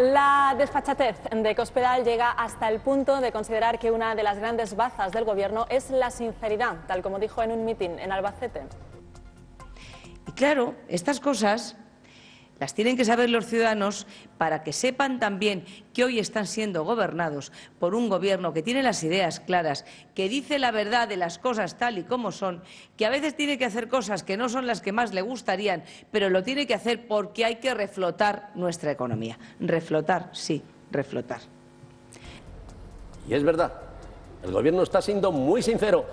La desfachatez de Cospedal llega hasta el punto de considerar que una de las grandes bazas del gobierno es la sinceridad, tal como dijo en un mitin en Albacete. Y claro, estas cosas las tienen que saber los ciudadanos para que sepan también que hoy están siendo gobernados por un gobierno que tiene las ideas claras, que dice la verdad de las cosas tal y como son, que a veces tiene que hacer cosas que no son las que más le gustarían, pero lo tiene que hacer porque hay que reflotar nuestra economía. Reflotar, sí, reflotar. Y es verdad, el gobierno está siendo muy sincero.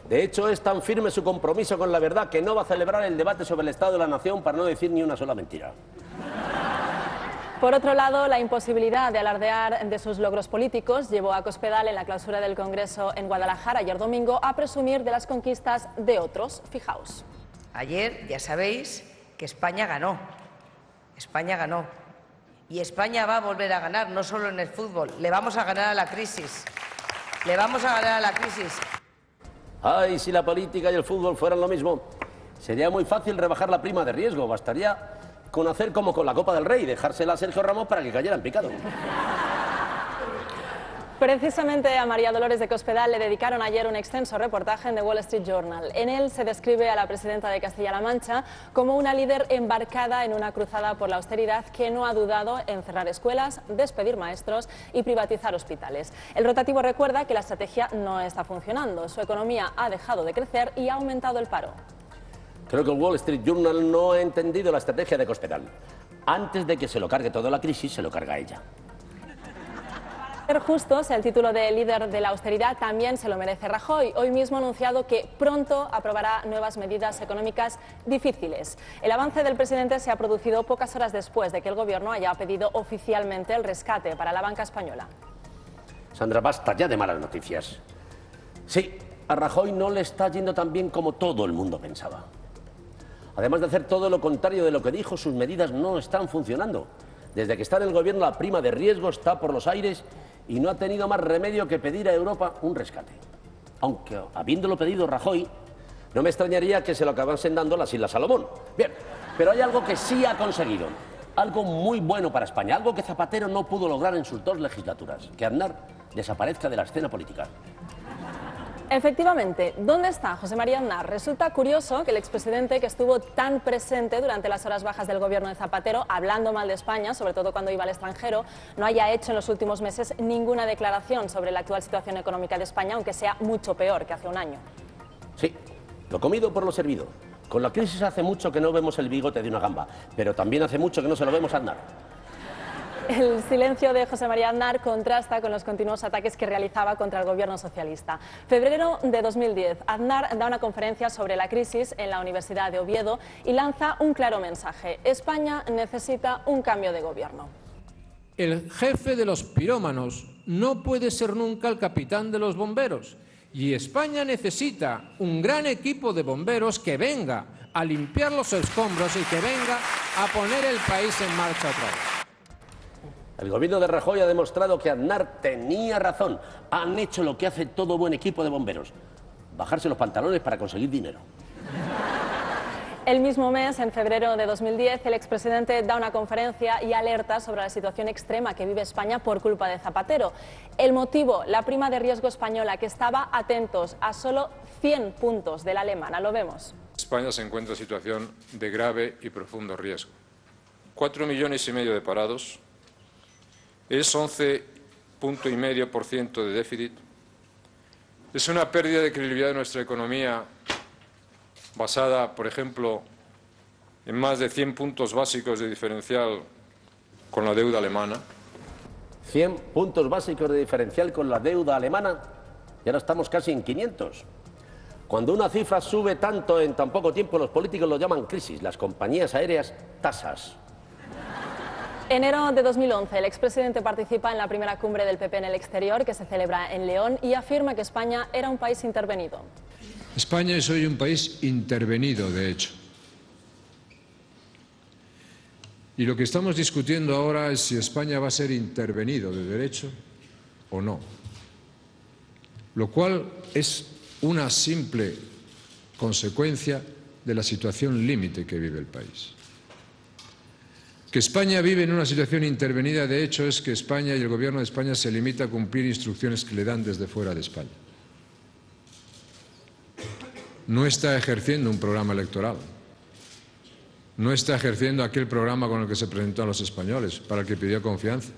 De hecho, es tan firme su compromiso con la verdad que no va a celebrar el debate sobre el Estado de la Nación para no decir ni una sola mentira. Por otro lado, la imposibilidad de alardear de sus logros políticos llevó a Cospedal en la clausura del Congreso en Guadalajara ayer domingo a presumir de las conquistas de otros. Fijaos. Ayer ya sabéis que España ganó. España ganó. Y España va a volver a ganar, no solo en el fútbol. Le vamos a ganar a la crisis. Le vamos a ganar a la crisis. Ay, si la política y el fútbol fueran lo mismo, sería muy fácil rebajar la prima de riesgo. Bastaría con hacer como con la Copa del Rey, dejársela a Sergio Ramos para que cayera en picado. Precisamente a María Dolores de Cospedal le dedicaron ayer un extenso reportaje en The Wall Street Journal. En él se describe a la presidenta de Castilla-La Mancha como una líder embarcada en una cruzada por la austeridad que no ha dudado en cerrar escuelas, despedir maestros y privatizar hospitales. El rotativo recuerda que la estrategia no está funcionando. Su economía ha dejado de crecer y ha aumentado el paro. Creo que el Wall Street Journal no ha entendido la estrategia de Cospedal. Antes de que se lo cargue toda la crisis, se lo carga ella. Ser justos, el título de líder de la austeridad también se lo merece Rajoy. Hoy mismo ha anunciado que pronto aprobará nuevas medidas económicas difíciles. El avance del presidente se ha producido pocas horas después de que el gobierno haya pedido oficialmente el rescate para la banca española. Sandra, basta ya de malas noticias. Sí, a Rajoy no le está yendo tan bien como todo el mundo pensaba. Además de hacer todo lo contrario de lo que dijo, sus medidas no están funcionando. Desde que está en el gobierno, la prima de riesgo está por los aires y no ha tenido más remedio que pedir a Europa un rescate. Aunque, habiéndolo pedido Rajoy, no me extrañaría que se lo acabasen dando las Islas Salomón. Bien, pero hay algo que sí ha conseguido, algo muy bueno para España, algo que Zapatero no pudo lograr en sus 2 legislaturas, que Aznar desaparezca de la escena política. Efectivamente, ¿dónde está José María Aznar? Resulta curioso que el expresidente, que estuvo tan presente durante las horas bajas del gobierno de Zapatero, hablando mal de España, sobre todo cuando iba al extranjero, no haya hecho en los últimos meses ninguna declaración sobre la actual situación económica de España, aunque sea mucho peor que hace un año. Sí, lo comido por lo servido. Con la crisis hace mucho que no vemos el bigote de una gamba, pero también hace mucho que no se lo vemos a Aznar. El silencio de José María Aznar contrasta con los continuos ataques que realizaba contra el gobierno socialista. Febrero de 2010, Aznar da una conferencia sobre la crisis en la Universidad de Oviedo y lanza un claro mensaje: España necesita un cambio de gobierno. El jefe de los pirómanos no puede ser nunca el capitán de los bomberos, y España necesita un gran equipo de bomberos que venga a limpiar los escombros y que venga a poner el país en marcha otra vez. El gobierno de Rajoy ha demostrado que Aznar tenía razón. Han hecho lo que hace todo buen equipo de bomberos: bajarse los pantalones para conseguir dinero. El mismo mes, en febrero de 2010, el expresidente da una conferencia y alerta sobre la situación extrema que vive España por culpa de Zapatero. El motivo: la prima de riesgo española, que estaba, atentos, a solo 100 puntos de la alemana. Lo vemos. España se encuentra en situación de grave y profundo riesgo. 4,5 millones de parados. Es 11,5% de déficit. Es una pérdida de credibilidad de nuestra economía basada, por ejemplo, en más de 100 puntos básicos de diferencial con la deuda alemana. 100 puntos básicos de diferencial con la deuda alemana y ahora estamos casi en 500. Cuando una cifra sube tanto en tan poco tiempo, los políticos lo llaman crisis, las compañías aéreas tasas. Enero de 2011, el expresidente participa en la primera cumbre del PP en el exterior, que se celebra en León, y afirma que España era un país intervenido. España es hoy un país intervenido, de hecho. Y lo que estamos discutiendo ahora es si España va a ser intervenido de derecho o no. Lo cual es una simple consecuencia de la situación límite que vive el país. Que España vive en una situación intervenida, de hecho, es que España y el Gobierno de España se limita a cumplir instrucciones que le dan desde fuera de España. No está ejerciendo un programa electoral. No está ejerciendo aquel programa con el que se presentó a los españoles, para el que pidió confianza.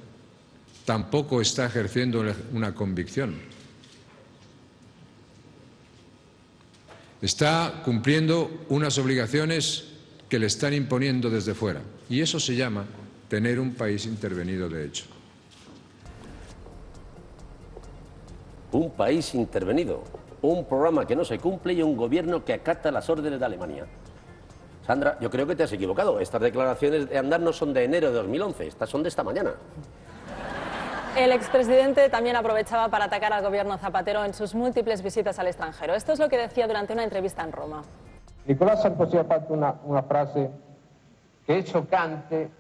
Tampoco está ejerciendo una convicción. Está cumpliendo unas obligaciones que le están imponiendo desde fuera. Y eso se llama tener un país intervenido de hecho. Un país intervenido, un programa que no se cumple y un gobierno que acata las órdenes de Alemania. Sandra, yo creo que te has equivocado. Estas declaraciones de Aznar no son de enero de 2011, estas son de esta mañana. El expresidente también aprovechaba para atacar al gobierno Zapatero en sus múltiples visitas al extranjero. Esto es lo que decía durante una entrevista en Roma. Nicolás Sarkozy ha fatto una frase che è scioccante,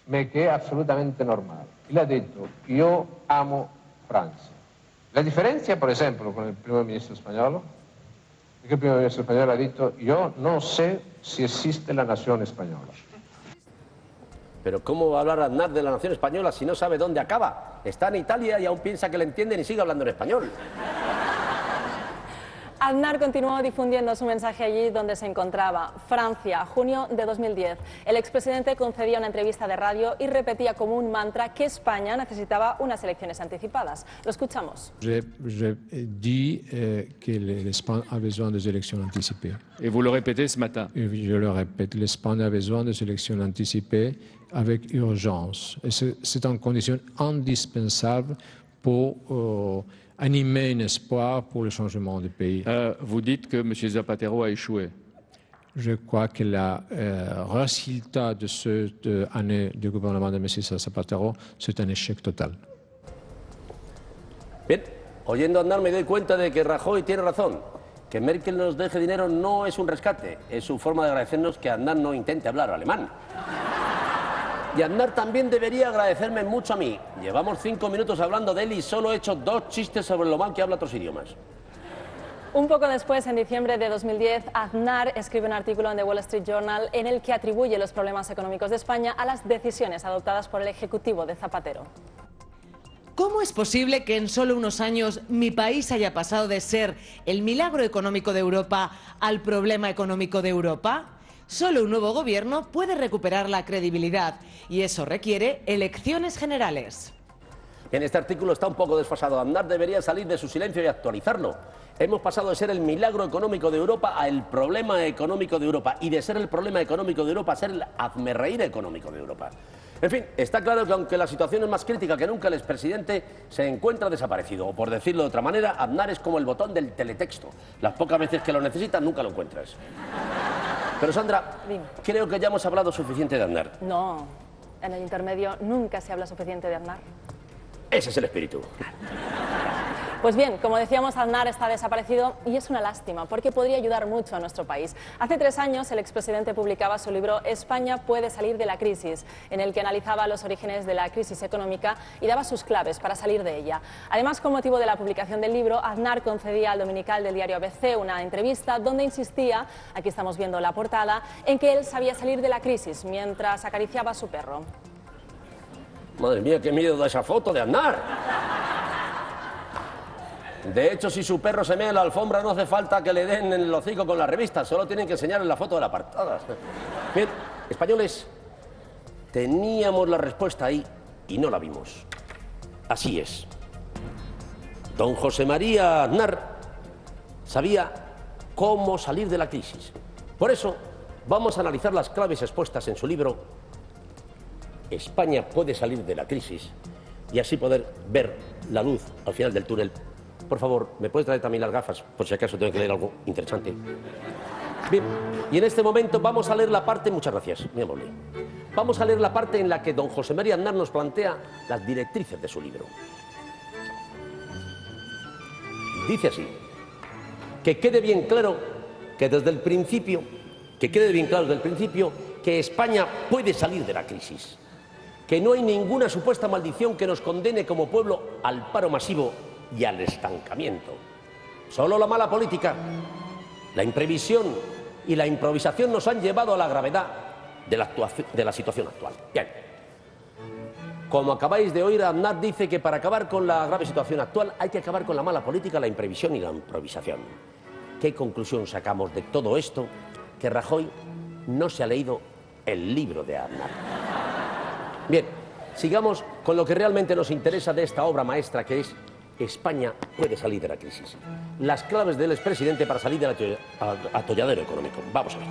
ma che è assolutamente normale. Él ha detto: io amo Francia. La differenza, por esempio, con il primo ministro spagnolo, è che il primo ministro spagnolo ha detto: io non so se esiste la nazione spagnola. Pero ¿cómo va a hablar Aznar de la nación española si no sabe dónde acaba? Está en Italia y aún piensa que le entienden y sigue hablando en español. Aznar continuó difundiendo su mensaje allí donde se encontraba, Francia, junio de 2010. El expresidente concedía una entrevista de radio y repetía como un mantra que España necesitaba unas elecciones anticipadas. Lo escuchamos. Je dis que l'Espagne a besoin des élections anticipées. Et vous le répétez ce matin. Et je le répète, l'Espagne a besoin des élections anticipées avec urgence. Et c'est une condition indispensable pour animer un espoir pour le changement du pays. Vous dites que M. Zapatero a échoué. Je crois que le résultat de cette année du gouvernement de M. Zapatero, c'est un échec total. Bien, oyendo a Aznar me doy cuenta de que Rajoy tiene razón. Que Merkel nos deje dinero no es un rescate, es su forma de agradecernos que Aznar no intente hablar alemán. Y Aznar también debería agradecerme mucho a mí. Llevamos 5 minutos hablando de él y solo he hecho 2 chistes sobre lo mal que habla otros idiomas. Un poco después, en diciembre de 2010, Aznar escribe un artículo en The Wall Street Journal en el que atribuye los problemas económicos de España a las decisiones adoptadas por el Ejecutivo de Zapatero. ¿Cómo es posible que en solo unos años mi país haya pasado de ser el milagro económico de Europa al problema económico de Europa? Solo un nuevo gobierno puede recuperar la credibilidad y eso requiere elecciones generales. En este artículo está un poco desfasado. Aznar debería salir de su silencio y actualizarlo. Hemos pasado de ser el milagro económico de Europa a el problema económico de Europa y de ser el problema económico de Europa a ser el hazmerreír económico de Europa. En fin, está claro que aunque la situación es más crítica que nunca, el expresidente se encuentra desaparecido. O por decirlo de otra manera, Aznar es como el botón del teletexto. Las pocas veces que lo necesitas nunca lo encuentras. Pero Sandra, creo que ya hemos hablado suficiente de Aznar. No, en el intermedio nunca se habla suficiente de Aznar. Ese es el espíritu. Pues bien, como decíamos, Aznar está desaparecido y es una lástima porque podría ayudar mucho a nuestro país. Hace 3 años el expresidente publicaba su libro España puede salir de la crisis, en el que analizaba los orígenes de la crisis económica y daba sus claves para salir de ella. Además, con motivo de la publicación del libro, Aznar concedía al dominical del diario ABC una entrevista donde insistía, aquí estamos viendo la portada, en que él sabía salir de la crisis mientras acariciaba a su perro. Madre mía, qué miedo da esa foto de Aznar. De hecho, si su perro se mea en la alfombra, no hace falta que le den en el hocico con la revista, solo tienen que enseñarle la foto de la portada. Bien, españoles, teníamos la respuesta ahí y no la vimos. Así es. Don José María Aznar sabía cómo salir de la crisis. Por eso, vamos a analizar las claves expuestas en su libro España puede salir de la crisis y así poder ver la luz al final del túnel. Por favor, ¿me puedes traer también las gafas? Por si acaso tengo que leer algo interesante. Bien, y en este momento vamos a leer la parte... Muchas gracias, muy amable. Vamos a leer la parte en la que don José María Aznar nos plantea las directrices de su libro. Dice así: que quede bien claro que desde el principio, que España puede salir de la crisis, que no hay ninguna supuesta maldición que nos condene como pueblo al paro masivo y al estancamiento. Solo la mala política, la imprevisión y la improvisación nos han llevado a la gravedad de la situación actual. Bien. Como acabáis de oír, Aznar dice que para acabar con la grave situación actual hay que acabar con la mala política, la imprevisión y la improvisación. ¿Qué conclusión sacamos de todo esto? Que Rajoy no se ha leído el libro de Aznar. Bien, sigamos con lo que realmente nos interesa de esta obra maestra, que es España puede salir de la crisis. Las claves del expresidente para salir del atolladero económico. Vamos a ver.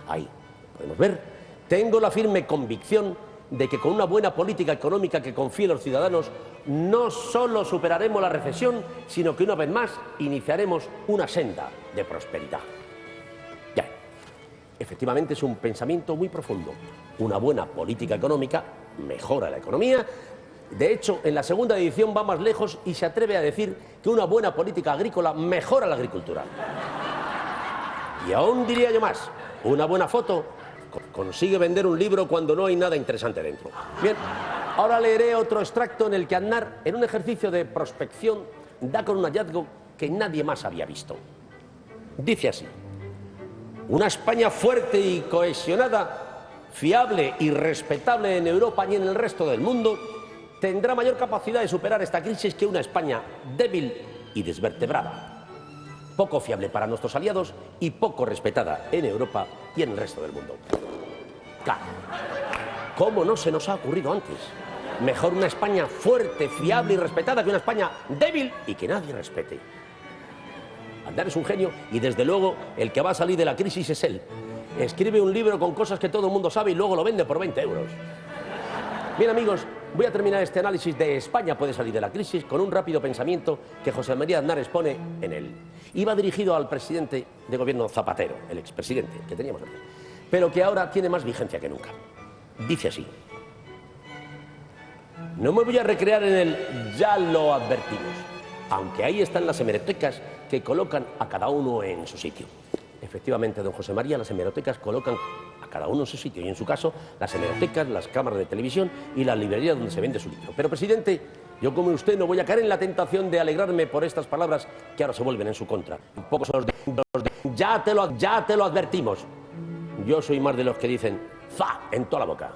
Ahí podemos ver. Tengo la firme convicción de que con una buena política económica que confíen los ciudadanos no solo superaremos la recesión, sino que una vez más iniciaremos una senda de prosperidad. Ya, efectivamente es un pensamiento muy profundo. Una buena política económica mejora la economía. De hecho, en la segunda edición va más lejos y se atreve a decir que una buena política agrícola mejora la agricultura. Y aún diría yo más, una buena foto consigue vender un libro cuando no hay nada interesante dentro. Bien, ahora leeré otro extracto en el que Aznar, en un ejercicio de prospección, da con un hallazgo que nadie más había visto. Dice así: una España fuerte y cohesionada, fiable y respetable en Europa y en el resto del mundo, tendrá mayor capacidad de superar esta crisis que una España débil y desvertebrada, poco fiable para nuestros aliados y poco respetada en Europa y en el resto del mundo. Claro, ¿cómo no se nos ha ocurrido antes? Mejor una España fuerte, fiable y respetada que una España débil y que nadie respete. Aznar es un genio y desde luego el que va a salir de la crisis es él. Escribe un libro con cosas que todo el mundo sabe y luego lo vende por 20 euros. Bien, amigos, voy a terminar este análisis de España puede salir de la crisis con un rápido pensamiento que José María Aznar expone en él. Iba dirigido al presidente de gobierno Zapatero, el expresidente que teníamos antes, pero que ahora tiene más vigencia que nunca. Dice así: no me voy a recrear en el ya lo advertimos, aunque ahí están las hemerotecas que colocan a cada uno en su sitio. Efectivamente, don José María, las hemerotecas colocan a cada uno en su sitio y en su caso las hemerotecas, las cámaras de televisión y la librería donde se vende su libro. Pero, presidente, yo como usted no voy a caer en la tentación de alegrarme por estas palabras que ahora se vuelven en su contra. Un poco son los de ya te lo advertimos. Yo soy más de los que dicen ¡fa! En toda la boca.